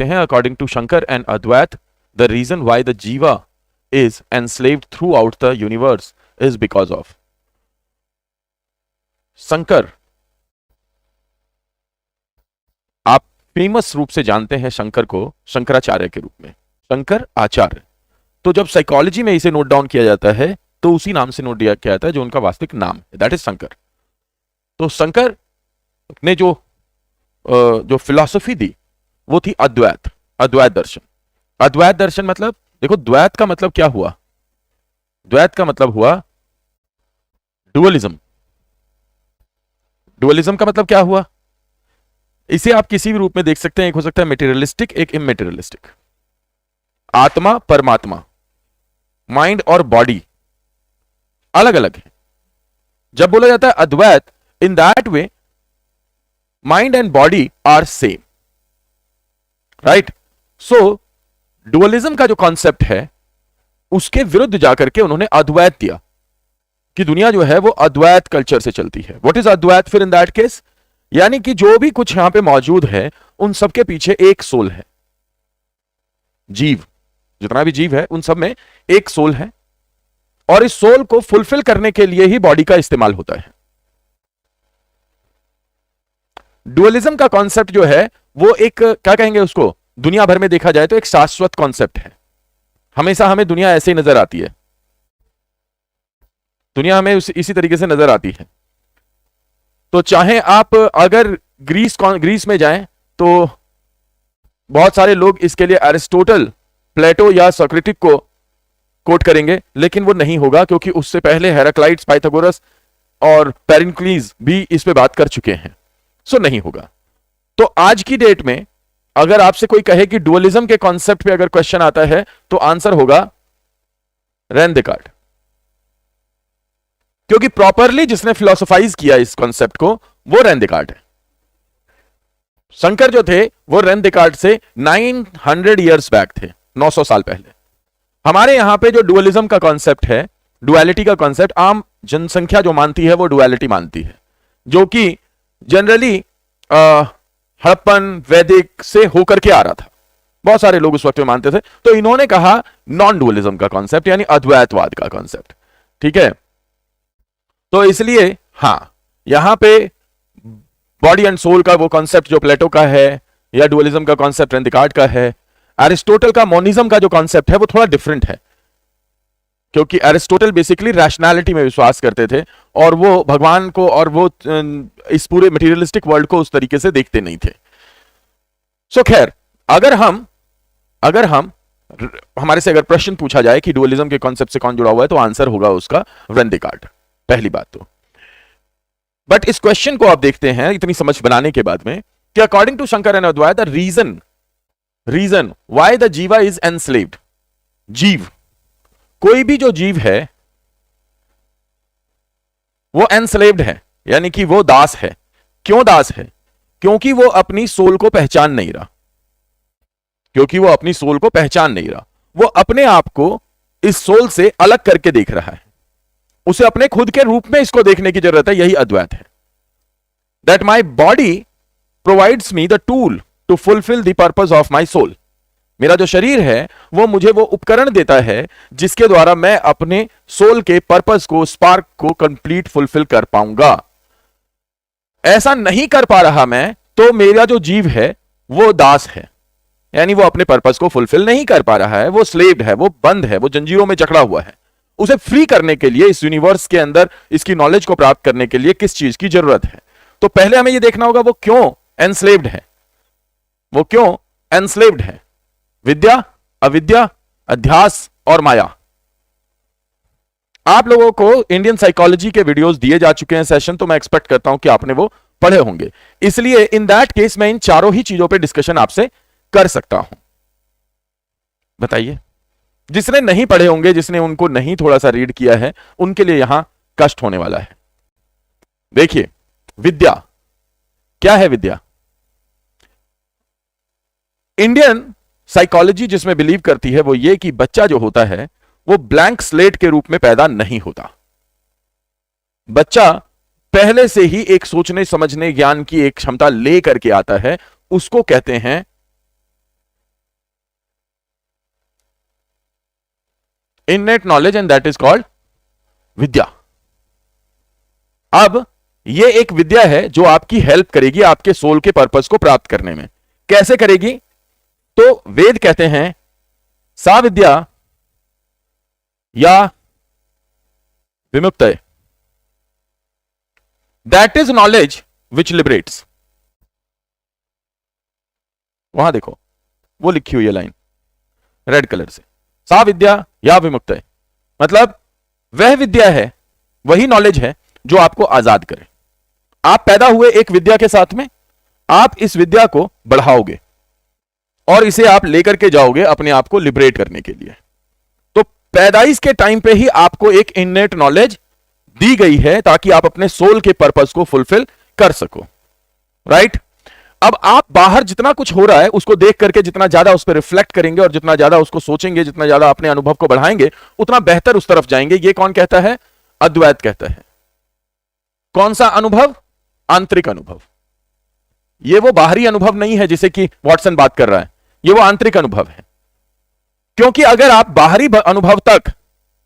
देखते हैं, according to Shankar and Advaita the reason why the jiva is enslaved throughout the universe is because of. Shankar, आप famous रूप से जानते हैं शंकर को शंकराचार्य के रूप में, शंकर आचार्य। तो जब साइकोलॉजी में इसे नोट डाउन किया जाता है तो उसी नाम से नोट किया जाता है जो उनका वास्तविक नाम है, दैट इज शंकर। तो शंकर ने जो फिलॉसफी दी वो थी अद्वैत, अद्वैत दर्शन। अद्वैत दर्शन मतलब, देखो द्वैत का मतलब क्या हुआ, द्वैत का मतलब हुआ डुअलिज्म। डुअलिज्म का मतलब क्या हुआ, इसे आप किसी भी रूप में देख सकते हैं, एक हो सकता है मेटेरियलिस्टिक, एक इमेटेरियलिस्टिक। आत्मा परमात्मा, माइंड और बॉडी अलग अलग है। जब बोला जाता है Advaita, in that way mind and body are same, right. So dualism का जो कॉन्सेप्ट है उसके विरुद्ध जाकर के उन्होंने अद्वैत दिया कि दुनिया जो है वो अद्वैत कल्चर से चलती है। व्हाट इज अद्वैत फिर इन दैट केस, यानी कि जो भी कुछ यहां पे मौजूद है उन सबके पीछे एक सोल है। जीव, जितना भी जीव है उन सब में एक सोल है, और इस सोल को फुलफिल करने के लिए ही बॉडी का इस्तेमाल होता है। डुअलिज्म का कॉन्सेप्ट जो है वो एक, क्या कहेंगे उसको, दुनिया भर में देखा जाए तो एक शाश्वत कॉन्सेप्ट है। हमेशा हमें दुनिया ऐसे ही नजर आती है, दुनिया हमें इसी तरीके से नजर आती है। तो चाहे आप अगर ग्रीस में जाएं तो बहुत सारे लोग इसके लिए एरिस्टोटल, प्लेटो या सोक्रेटिक को कोट करेंगे, लेकिन वो नहीं होगा क्योंकि उससे पहले हेराक्लाइट्स, पाइथागोरस और पेरिक्लीज भी इस पे बात कर चुके हैं। सो नहीं होगा। तो आज की डेट में अगर आपसे कोई कहे कि डुअलिज्म के कॉन्सेप्ट पे अगर क्वेश्चन आता है तो आंसर होगा रेन डेकार्ट, क्योंकि प्रॉपरली जिसने फिलोसोफाइज किया इस कॉन्सेप्ट को वो रेन डेकार्ट है। शंकर जो थे वो रेन डेकार्ट से 900 इयर्स बैक थे, 900 साल पहले। हमारे यहां पे जो डुअलिज्म का कॉन्सेप्ट है, डुअलिटी का कॉन्सेप्ट, आम जनसंख्या जो मानती है वो डुअलिटी मानती है, जो कि जनरली हड़प्पन वैदिक से होकर के आ रहा था। बहुत सारे लोग उस वक्त में मानते थे, तो इन्होंने कहा नॉन डुअलिज्म का कॉन्सेप्ट, यानी अद्वैतवाद का कॉन्सेप्ट। ठीक है, तो इसलिए हां, यहां पे बॉडी एंड सोल का वो कॉन्सेप्ट जो प्लेटो का है, या डुअलिज्म का कॉन्सेप्ट रेन डेकार्ट का है। एरिस्टोटल का मोनिज्म का जो कॉन्सेप्ट है वो थोड़ा डिफरेंट है, क्योंकि एरिस्टोटल बेसिकली रैशनैलिटी में विश्वास करते थे और वो भगवान को और वो इस पूरे मटेरियलिस्टिक वर्ल्ड को उस तरीके से देखते नहीं थे। सो खैर, अगर हम हमारे से अगर प्रश्न पूछा जाए कि डुअलिज्म के कॉन्सेप्ट से कौन जुड़ा हुआ है, तो आंसर होगा उसका रेन डेकार्ट, पहली बात तो। बट इस क्वेश्चन को आप देखते हैं इतनी समझ बनाने के बाद में कि according to Shankar and Advaita the reason why the jiva is enslaved, जीव, कोई भी जो जीव है वो एनस्लेव्ड है, यानी कि वो दास है। क्यों दास है? क्योंकि वो अपनी सोल को पहचान नहीं रहा, वो अपने आप को इस सोल से अलग करके देख रहा है। उसे अपने खुद के रूप में इसको देखने की जरूरत है, यही अद्वैत है। That my body provides me the tool to fulfil the purpose of my soul. मेरा जो शरीर है वो मुझे वो उपकरण देता है जिसके द्वारा मैं अपने सोल के पर्पस को, स्पार्क को कंप्लीट फुलफिल कर पाऊंगा। ऐसा नहीं कर पा रहा मैं, तो मेरा जो जीव है वो दास है, यानी वो अपने पर्पस को फुलफिल नहीं कर पा रहा है, वो स्लेव्ड है, वो बंद है, वो जंजीरों में जकड़ा हुआ है। उसे फ्री करने के लिए, इस यूनिवर्स के अंदर इसकी नॉलेज को प्राप्त करने के लिए किस चीज की जरूरत है? तो पहले हमें यह देखना होगा वो क्यों एनस्लेव्ड है। विद्या, अविद्या, अध्यास और माया। आप लोगों को इंडियन साइकोलॉजी के वीडियोस दिए जा चुके हैं सेशन, तो मैं एक्सपेक्ट करता हूं कि आपने वो पढ़े होंगे। इसलिए इन दैट केस मैं इन चारों ही चीजों पे डिस्कशन आपसे कर सकता हूं। बताइए, जिसने नहीं पढ़े होंगे, जिसने उनको नहीं थोड़ा सा रीड किया है, उनके लिए यहां कष्ट होने वाला है। देखिए, विद्या क्या है? विद्या, इंडियन साइकोलॉजी जिसमें बिलीव करती है वो ये कि बच्चा जो होता है वो ब्लैंक स्लेट के रूप में पैदा नहीं होता। बच्चा पहले से ही एक सोचने समझने ज्ञान की एक क्षमता ले करके आता है, उसको कहते हैं innate knowledge and that is called vidya. अब ये एक विद्या है जो आपकी हेल्प करेगी आपके सोल के पर्पस को प्राप्त करने में। कैसे करेगी? तो वेद कहते हैं सा विद्या या विमुक्तये, that is knowledge which liberates. वहां देखो वो लिखी हुई है लाइन रेड कलर से, सा विद्या या विमुक्तये, मतलब वह विद्या है, वही नॉलेज है जो आपको आजाद करे। आप पैदा हुए एक विद्या के साथ में, आप इस विद्या को बढ़ाओगे और इसे आप लेकर के जाओगे अपने आप को लिबरेट करने के लिए। तो पैदाइश के टाइम पे ही आपको एक इननेट नॉलेज दी गई है ताकि आप अपने सोल के पर्पस को फुलफिल कर सको, राइट? अब आप बाहर जितना कुछ हो रहा है उसको देख करके जितना ज्यादा उस पर रिफ्लेक्ट करेंगे और जितना ज्यादा उसको सोचेंगे, जितना ज्यादा अपने अनुभव को बढ़ाएंगे, उतना बेहतर उस तरफ जाएंगे। ये कौन कहता है? अद्वैत कहता है। कौन सा अनुभव? आंतरिक अनुभव। ये वो बाहरी अनुभव नहीं है जिसे कि वॉटसन बात कर रहा है, ये वो आंतरिक अनुभव है। क्योंकि अगर आप बाहरी अनुभव तक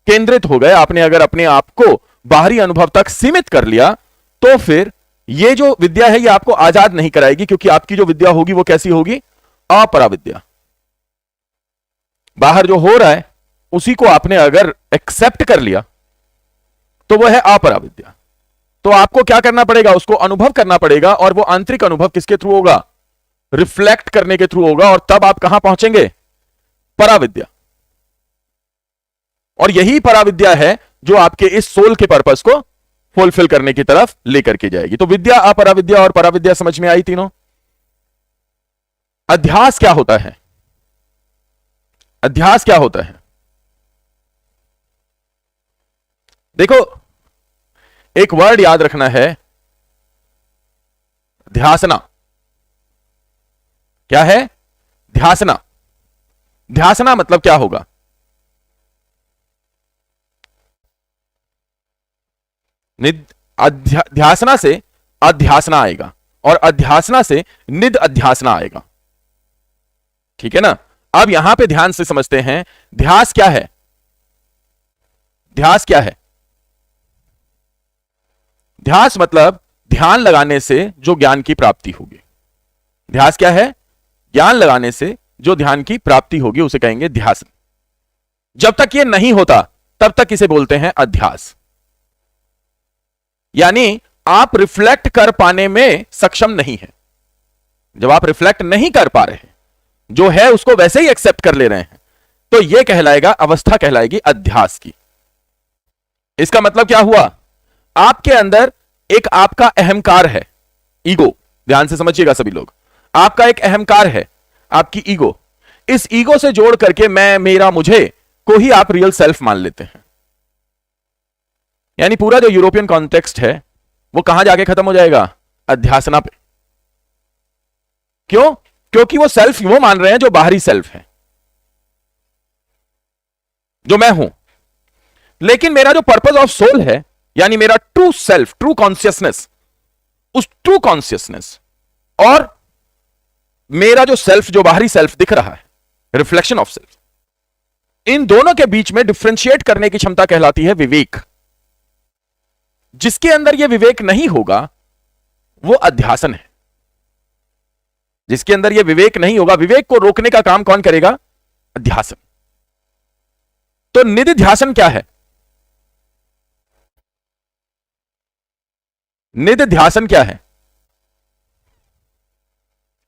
केंद्रित हो गए, आपने अगर अपने आप को बाहरी अनुभव तक सीमित कर लिया, तो फिर ये जो विद्या है ये आपको आजाद नहीं कराएगी, क्योंकि आपकी जो विद्या होगी वो कैसी होगी? अपरा विद्या। बाहर जो हो रहा है उसी को आपने अगर एक्सेप्ट कर लिया तो वो है अपरा विद्या। तो आपको क्या करना पड़ेगा? उसको अनुभव करना पड़ेगा, और वो आंतरिक अनुभव किसके थ्रू होगा? रिफ्लेक्ट करने के थ्रू होगा, और तब आप कहां पहुंचेंगे? पराविद्या। और यही पराविद्या है जो आपके इस सोल के पर्पस को फुलफिल करने की तरफ लेकर के जाएगी। तो विद्या, अपराविद्या और पराविद्या समझ में आई तीनों। अध्यास क्या होता है? अध्यास क्या होता है? देखो, एक वर्ड याद रखना है, ध्यासना। क्या है? ध्यासना। ध्यासना मतलब क्या होगा? ध्यासना से अध्यासना आएगा, और अध्यासना से निध अध्यासना आएगा। ठीक है ना? अब यहां पे ध्यान से समझते हैं, ध्यास क्या है? ध्यास क्या है? ध्यास मतलब ध्यान लगाने से जो ज्ञान की प्राप्ति होगी। ध्यास क्या है? ज्ञान लगाने से जो ध्यान की प्राप्ति होगी उसे कहेंगे ध्यास। जब तक ये नहीं होता तब तक इसे बोलते हैं अध्यास। यानी आप रिफ्लेक्ट कर पाने में सक्षम नहीं है। जब आप रिफ्लेक्ट नहीं कर पा रहे हैं, जो है उसको वैसे ही एक्सेप्ट कर ले रहे हैं, तो यह कहलाएगा, अवस्था कहलाएगी अध्यास की। इसका मतलब क्या हुआ? आपके अंदर एक आपका अहंकार है, ईगो। ध्यान से समझिएगा सभी लोग, आपका एक अहंकार है, आपकी ईगो। इस ईगो से जोड़ करके मैं, मेरा, मुझे को ही आप रियल सेल्फ मान लेते हैं। यानी पूरा जो यूरोपियन कॉन्टेक्स्ट है वो कहां जाके खत्म हो जाएगा? अध्यासना पे। क्यों? क्योंकि वो सेल्फ वो मान रहे हैं जो बाहरी सेल्फ है, जो मैं हूं। लेकिन मेरा जो पर्पस ऑफ सोल है, यानी मेरा ट्रू सेल्फ, ट्रू कॉन्शियसनेस, उस ट्रू कॉन्शियसनेस और मेरा जो सेल्फ, जो बाहरी सेल्फ दिख रहा है, रिफ्लेक्शन ऑफ सेल्फ, इन दोनों के बीच में डिफरेंशिएट करने की क्षमता कहलाती है विवेक। जिसके अंदर यह विवेक नहीं होगा वो अध्यासन है। जिसके अंदर यह विवेक नहीं होगा, विवेक को रोकने का काम कौन करेगा? अध्यासन। तो निधिध्यासन क्या है? निधिध्यासन क्या है?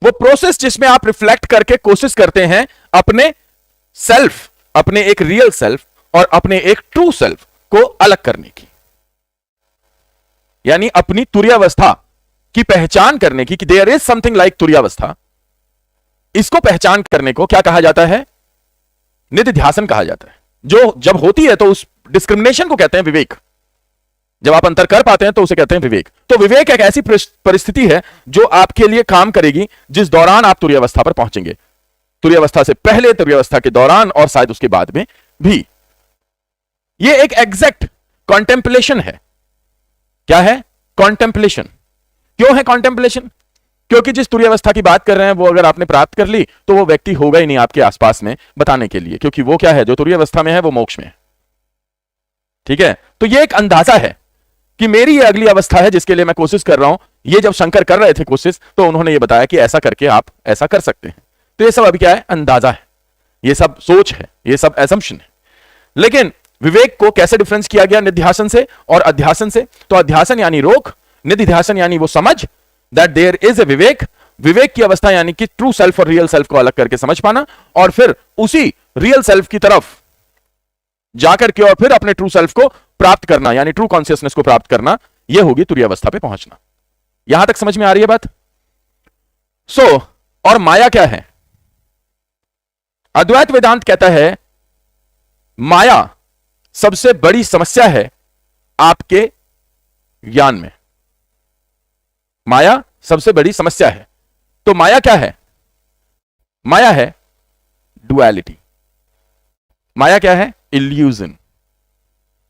वो प्रोसेस जिसमें आप रिफ्लेक्ट करके कोशिश करते हैं अपने सेल्फ, अपने एक रियल सेल्फ और अपने एक ट्रू सेल्फ को अलग करने की, यानी अपनी तुर्यावस्था की पहचान करने की, कि देयर इज समथिंग लाइक तुर्यावस्था। इसको पहचान करने को क्या कहा जाता है? निधिध्यासन कहा जाता है। जो जब होती है तो उस डिस्क्रिमिनेशन को कहते हैं विवेक। जब आप अंतर कर पाते हैं तो उसे कहते हैं विवेक। तो विवेक एक ऐसी परिस्थिति है जो आपके लिए काम करेगी जिस दौरान आप तुर्यावस्था पर पहुंचेंगे। तुर्यावस्था से पहले, तुर्यावस्था के दौरान और शायद उसके बाद में भी। यह एक एग्जैक्ट कॉन्टेम्पलेशन है। क्या है? कॉन्टेम्पलेशन। क्यों है कॉन्टेम्पलेशन? क्योंकि जिस तुर्यावस्था की बात कर रहे हैं वो अगर आपने प्राप्त कर ली तो वो व्यक्ति होगा ही नहीं आपके आसपास में बताने के लिए, क्योंकि वो क्या है? जो तुर्यावस्था में है वो मोक्ष में है। ठीक है, तो ये एक अंदाजा है कि मेरी ये अगली अवस्था है जिसके लिए मैं कोशिश कर रहा हूं। ये जब शंकर कर रहे थे कोशिश, तो उन्होंने ये बताया कि ऐसा करके आप ऐसा कर सकते हैं। तो ये सब अभी क्या है, अंदाजा है, ये सब सोच है, ये सब एजम्पशन है। लेकिन विवेक को कैसे डिफरेंस किया गया निध्यासन से और अध्यासन से? तो अध्यासन यानी रोक, निध्यासन यानी वो समझ, दैट देयर इज ए विवेक। विवेक की अवस्था यानी कि ट्रू सेल्फ और रियल सेल्फ को अलग करके समझ पाना, और फिर उसी रियल सेल्फ की तरफ जाकर के और फिर अपने ट्रू सेल्फ को प्राप्त करना, यानी ट्रू कॉन्शियसनेस को प्राप्त करना, यह होगी तुरीय अवस्था पे पहुंचना। यहां तक समझ में आ रही है बात? और माया क्या है? अद्वैत वेदांत कहता है माया सबसे बड़ी समस्या है आपके ज्ञान में। माया सबसे बड़ी समस्या है। तो माया क्या है? माया है डुअलिटी। माया क्या है? इल्यूजन।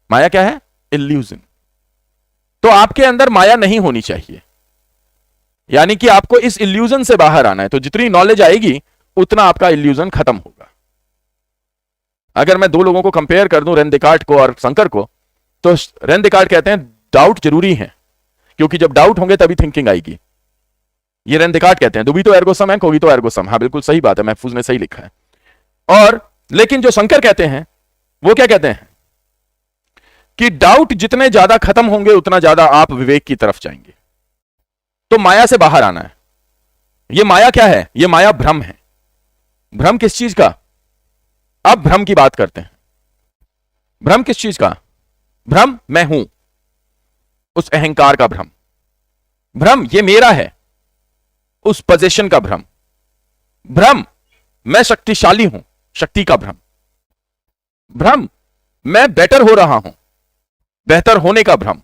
माया क्या है? इल्यूजन। तो आपके अंदर माया नहीं होनी चाहिए, यानी कि आपको इस इल्यूजन से बाहर आना है। तो जितनी नॉलेज आएगी उतना आपका इल्यूजन खत्म होगा। अगर मैं दो लोगों को कंपेयर कर दूं, रेन डेकार्ट को और शंकर को, तो रेन डेकार्ट कहते हैं डाउट जरूरी है, क्योंकि जब डाउट होंगे तभी थिंकिंग आएगी। ये रेन डेकार्ट कहते हैं दुबी तो एर्गो सम है, कोगी तो एर्गो सम। हाँ बिल्कुल सही बात है, महफूज ने सही लिखा है। और लेकिन जो शंकर कहते हैं वो क्या कहते हैं कि डाउट जितने ज्यादा खत्म होंगे उतना ज्यादा आप विवेक की तरफ जाएंगे। तो माया से बाहर आना है। ये माया क्या है? ये माया भ्रम है। भ्रम किस चीज का? अब भ्रम की बात करते हैं। भ्रम किस चीज का? भ्रम मैं हूं, उस अहंकार का भ्रम। भ्रम ये मेरा है, उस पोजीशन का भ्रम। भ्रम मैं शक्तिशाली हूं, शक्ति का भ्रम। भ्रम मैं बेटर हो रहा हूं, बेहतर होने का भ्रम।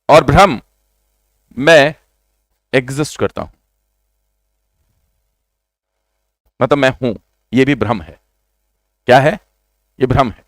और भ्रम मैं एग्जिस्ट करता हूं, मतलब मैं हूं, यह भी भ्रम है। क्या है? यह भ्रम है।